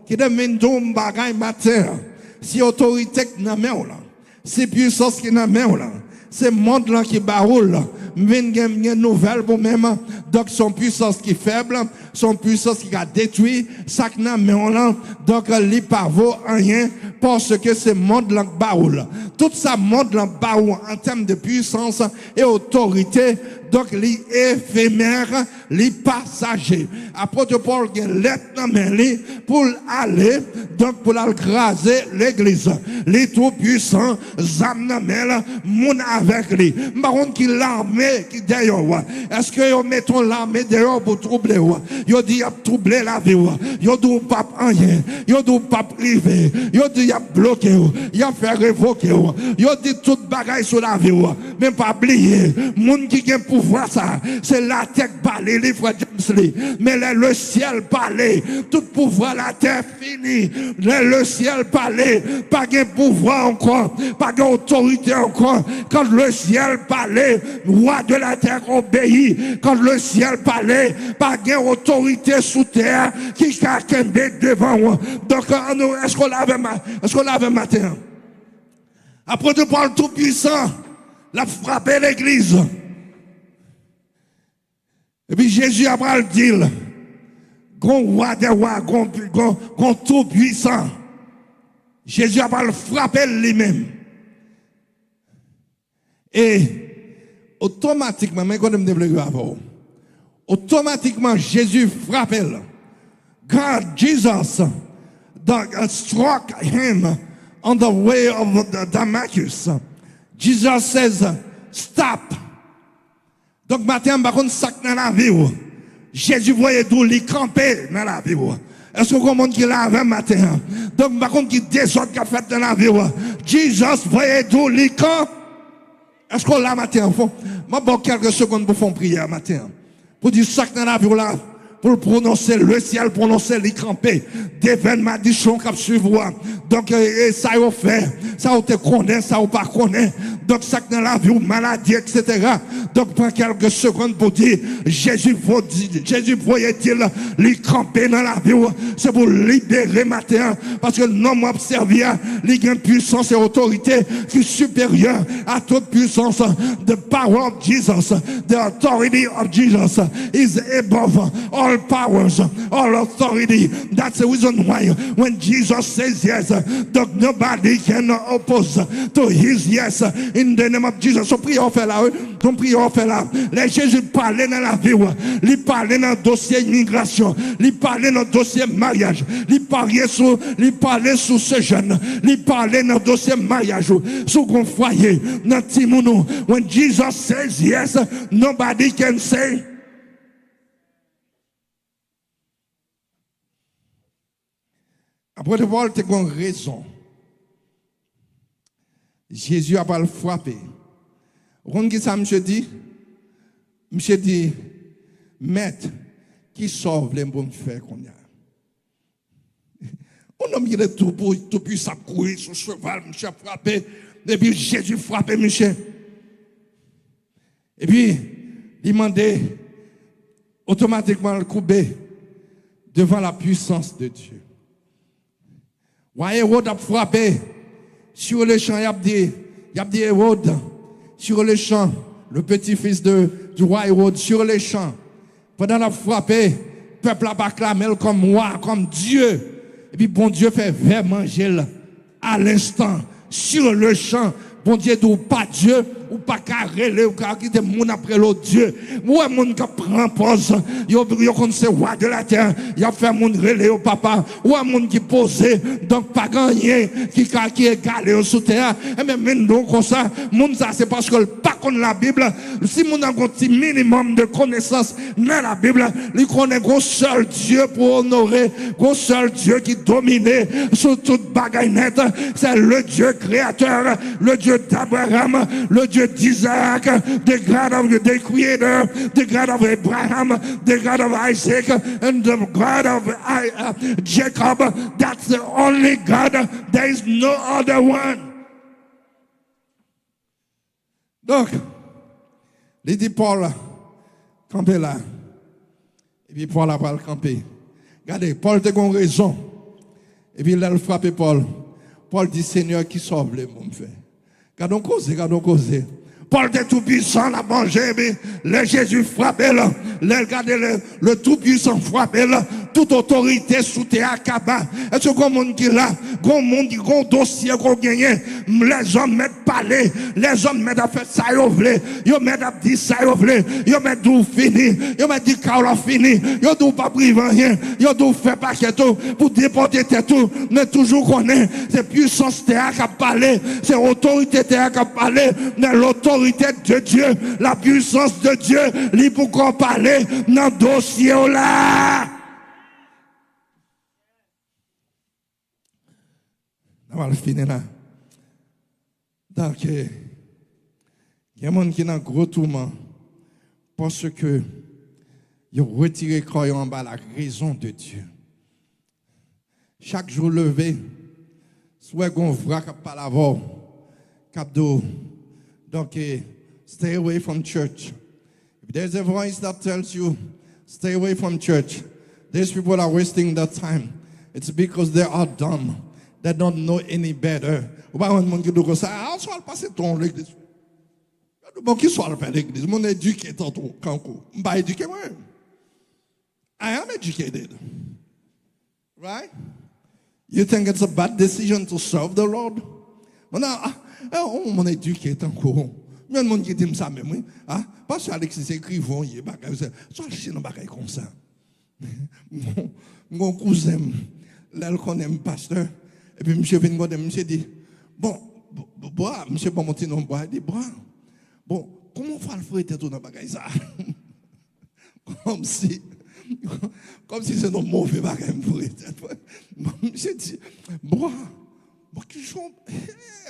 qui demande d'un bagage matin. Si autorité qui n'a main là, si puissance qui n'a main là, c'est monde là qui baroule. Une nouvelle pour même. Donc, son puissance qui est faible, son puissance qui a détruit, ça qui n'a main là. Donc, il pas vaut rien parce que c'est monde là qui baroule. Tout ça monde là baroule en termes de puissance et autorité. Donc, les éphémères, les passagers. Apôtre Paul, il lettre pour aller, donc pour écraser l'église. Les tout puissants, zamnamel, moun avec lui. Maron qui l'armée qui derrière. Est-ce que vous mettons l'armée derrière pour troubler? Vous dit, il a troublé la vie. Vous dit, pas rien. Vous dit, pas privé. Vous dit, il a bloqué. Il a fait révoquer. Vous dit, tout bagaille sur la vie. Mais pas oublier. Moun qui vient pour voir ça, c'est la terre parler, les frères James Lee. Mais le ciel parler, tout pouvoir la terre fini. Le ciel parler, pas de pouvoir encore, pas d'autorité encore. Quand le ciel parler, roi de la terre obéit. Quand le ciel parler, pas d'autorité sous terre qui a devant moi. Donc, est-ce qu'on l'avait matin? Après de Paul tout puissant, la frappé l'église. Et puis Jésus après le dit, grand roi des rois, grand tout puissant. Jésus après le frappé lui-même. Et automatiquement, mais quand je me développe avant, automatiquement Jésus frappé. God, Jesus, struck him on the way of the Damascus. Jesus says, stop. Donc, matin, par contre, sac dans la vie. Jésus voyait d'où il campait dans la vie. Est-ce que vous monde qui l'a avec matin? Donc, par contre, qui désordre qu'a fait dans la vie. Jesus voyait d'où il campait. Est-ce qu'on l'a matin? Moi, bon, quelques secondes pour faire une prière matin. Pour dire sac dans la vie là. Pour prononcer le ciel, prononcer les crampés, des malédictions qui suivent. Donc, ça a fait, ça a été connaît, ça a pas connaît. Donc, ça dans la vie, maladie, etc. Donc, prends quelques secondes pour dire, Jésus voyait-il les cramper dans la vie, c'est pour libérer matin, parce que l'homme observé, il y a une puissance et autorité qui est supérieure à toute puissance. The power of Jesus, the authority of Jesus is above all powers, all authority. That's the reason why when Jesus says yes, nobody can oppose to his yes in the name of Jesus. So prions fait là, ton prions fait là. Les Jésus parlait dans la vie, il parlait dans le dossier immigration, il parlait dans le dossier mariage, il parlait sur ce jeune, il parlait dans le dossier mariage, sur ton foyer, dans Timounou. When Jesus says yes, nobody can say. Après de voir, tu as une raison. Jésus a pas le frappé. Vous comprenez ça, monsieur dit? Monsieur dit, maître, qui sauve les bons faire qu'on a? On a mis le tout puissant courir sur cheval, monsieur a frappé. Et puis Jésus frappé, monsieur. Et puis, il demandait automatiquement le couper devant la puissance de Dieu. Ouais, Hérode a frappé sur le champ, il a dit Hérode, sur le champ, le petit-fils du roi Hérode, sur le champ. Pendant la frappé, le peuple a acclamé comme roi, comme Dieu. Et puis bon Dieu fait vers manger à l'instant, sur le champ. Bon Dieu dit pas Dieu, ou pas carré, ou pas quitter moun après l'autre Dieu. Moi, moun qui prend pause, yo comme c'est roi de la terre, y a fait moun relé au papa, ou un moun qui posé, donc pas gagné, qui égalé sous terre. Et même nous comme ça, moun ça c'est parce que pas connaît la Bible. Si moun a un petit minimum de connaissance dans la Bible, il connaît un seul Dieu pour honorer, un seul Dieu qui domine sur toute bagaille nette, c'est le Dieu créateur, le Dieu d'Abraham, le Dieu d'Isaac, the God of the Creator, the God of Abraham, the God of Isaac, and the God of Jacob. That's the only God. There is no other one. Donc, il dit Paul, campez là. Et puis Paul a pas le camper. Regardez, Paul a une raison. Et puis là, il frappe Paul. Paul dit, Seigneur, qui sauve les mon fait. Gardons causer. Paul était tout puissant, la manger, mais le Jésus frappé, le tout puissant frappé, toute autorité sous terre cabane. Est-ce qu'on monde qui là, qu'on monde qui qu'on dossier qu'on gagne, les hommes mettent parler, les hommes mettent à faire ça yo vle, yo mettent à dire ça yo vle, yo mettent tout fini, yo mettent dit qu'on fini, yo tout pas privé rien, yo tout fait pas tout pour déporter tout, mais toujours qu'on est, c'est puissance terre qui a parlé, c'est autorité terre qui a parlé, mais l'autorité de Dieu, la puissance de Dieu, lui pour qu'on parle dans le dossier là. On va le finir là. Donc, il y a des gens qui sont dans gros tourment parce que ils ont retiré croyant en bas la raison de Dieu. Chaque jour levé, soit qu'on voit qu'il n'y a pas la voix, donc, stay away from church. If there's a voice that tells you, stay away from church, these people are wasting their time. It's because they are dumb. They don't know any better. Ou pas un monde qui dit comme ça, ah, on va passer ton l'église. Bon, qui soit faire l'église? Mon éduqué tantôt, kankou. Je pas éduqué moi. I am educated. Right? You think it's a bad decision to serve the Lord? On éduqué tant qu'on. Il y a un monde qui dit ça même, oui. Ah, parce que Alexis écrivant, il y a bagay, ça chien dans bagay comme ça. Mon cousin, là, il connaît un pasteur, et puis monsieur vient de monsieur dit, bon, monsieur pas monter non bois, il dit, bon, comment on fait le frère tout dans bagay ça? Comme si c'est un mauvais bagay pour monsieur dit, qui joue,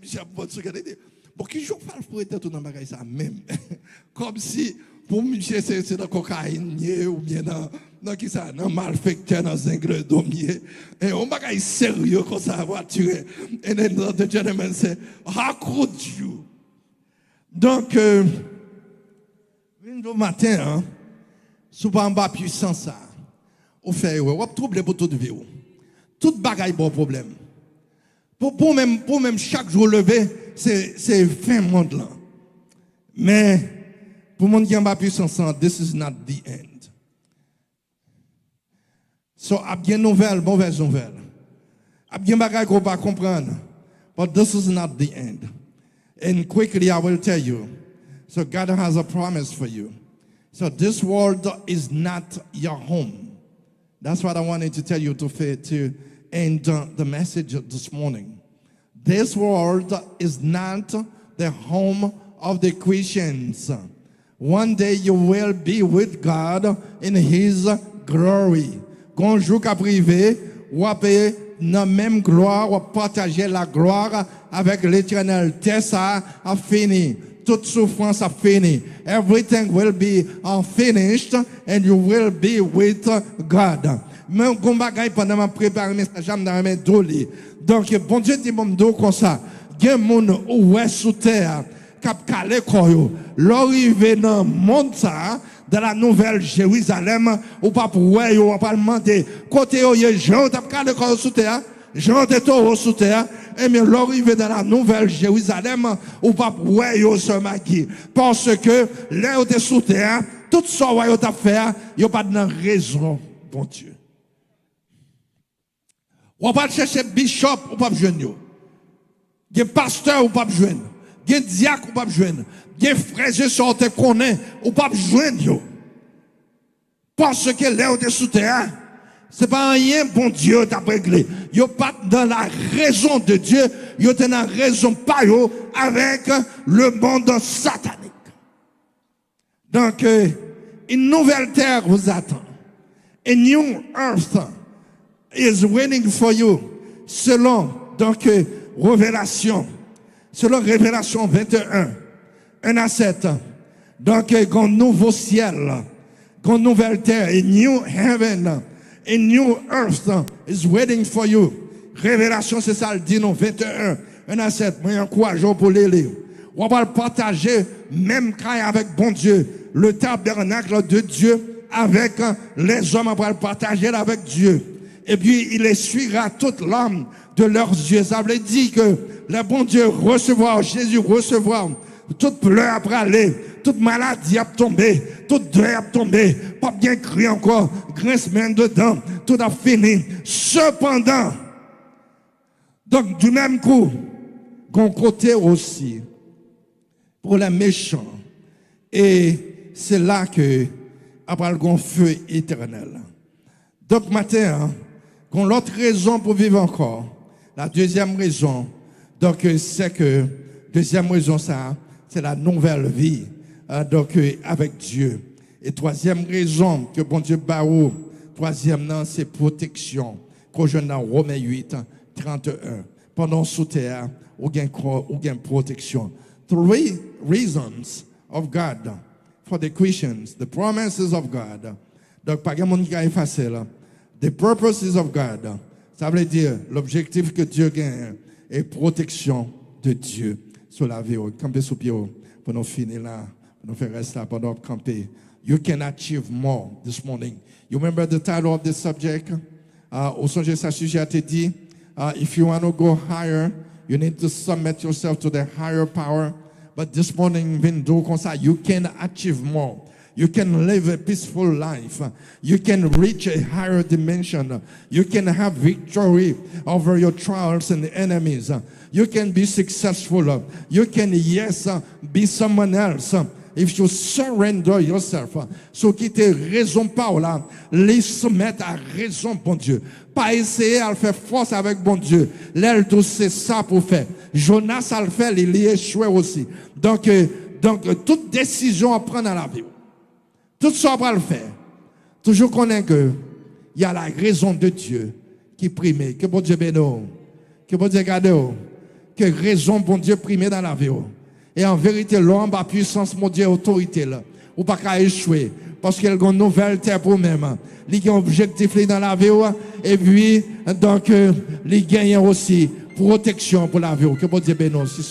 monsieur qui joue pas pour être tout dans bagay ça même. Comme si pour monsieur c'est dans cocaïne ou bien dans qui ça dans malfecteur dans zingle domier et on bagay sérieux comme ça voiture and then the gentleman said how could you. Donc le matin hein sous pas en bas puissance ça au fait ou trouble pour toute vie tout bagay bon problème. Pour même chaque jour levé, c'est fin monde là. Mais pour le monde qui n'a pas puissance, this is not the end. So, il y a bien nouvelle, mauvaise nouvelle. Il y a bien bagay qu'on va comprendre. But this is not the end. And quickly I will tell you. So God has a promise for you. So this world is not your home. That's what I wanted to tell you to end the message this morning. This world is not the home of the Christians. One day you will be with God in His glory. Quand jour qu'a privé, ou après dans même gloire, ou partager la gloire avec l'Éternel. Ça a fini. Toute souffrance a fini. Everything will be finished and you will be with God. Mais on bagaille pendant ma préparer message dans mes doli. Donc bon Dieu dit mon dos comme ça. Gen moun ou sous terre cap calé koyo. L'arrivée dans monde ça dans la nouvelle Jérusalem ou pas pour ouais ou pas demander côté yo Jean t'a calé koyo sous terre. Jean de taureau sous terre. Et bien l'arrivée dans la nouvelle Jérusalem ou pas pour ouais yo se maquille parce que là où t'es sous terre tout ça ouais yo t'a fait yo pas de raison bon Dieu. On va chercher bishop ou pas joindre. Des pasteur ou pas joindre. Des diacre ou pas joindre. Des frères et sœurs te connaît ou pas joindre. Parce que là où t'es sous terre, c'est pas rien bon Dieu t'a réglé. Yo pas dans la raison de Dieu, yo t'es dans la raison pas yo avec le monde satanique. Donc une nouvelle terre vous attend. A new earth is waiting for you. Selon donc Révélation 21 1 à 7. Donc un nouveau ciel, une nouvelle terre, a new heaven, a new earth is waiting for you. Révélation c'est ça le dit non 21 1 à 7. Moi encourage pour les lire. On va le partager même avec bon Dieu, le tabernacle de Dieu avec les hommes, on va le partager avec Dieu. et puis il essuiera toute larme de leurs yeux. Ça veut dire que le bon Dieu recevoir, Jésus recevoir, toute pleur après aller, toute maladie a tombé, toute deuil a tombé, pas bien crier encore, grincement dedans, tout a fini. Cependant, donc du même coup, qu'on côté aussi, pour les méchants, et c'est là que, après le feu éternel. Donc matin, qu'on l'autre raison pour vivre encore, la deuxième raison, donc c'est que, deuxième raison ça, c'est la nouvelle vie, donc avec Dieu. Et troisième raison que bon Dieu barreau, troisième non, c'est protection. Qu'on je dans Romains 8, 31. Pendant sous terre, ou gain protection. Three reasons of God for the Christians, the promises of God. Donc pas grand monde qui a effacé là. The purposes of God. Ça veut dire l'objectif que Dieu gagne et protection de Dieu sur la vie. Camper sous pied pour nous finir là, pour nous faire rester là pendant camper. You can achieve more this morning. You remember the title of this subject? Au songe sa sujet a été dit, if you want to go higher, you need to submit yourself to the higher power. But this morning, you can achieve more. You can live a peaceful life. You can reach a higher dimension. You can have victory over your trials and enemies. You can be successful. You can, be someone else. If you surrender yourself, ce qui te raison par là, les soumettre à raison, bon Dieu. Pas essayer à le faire force avec bon Dieu. L'aile tout c'est ça pour faire. Jonas a le fait, il y échoué aussi. Donc, toute décision à prendre dans la vie, tout ça on va le faire. Toujours connaître que il y a la raison de Dieu qui prime. Que bon Dieu bénisse. Que bon Dieu garde. Que raison bon Dieu prime dans la vie. Et en vérité, l'homme a puissance, mon Dieu, autorité là. Ou pas qu'à échouer. Parce qu'il y a une nouvelle terre pour même. Il y a un objectif dans la vie. Et puis, donc, il gagne aussi protection pour la vie. Que bon Dieu bénisse.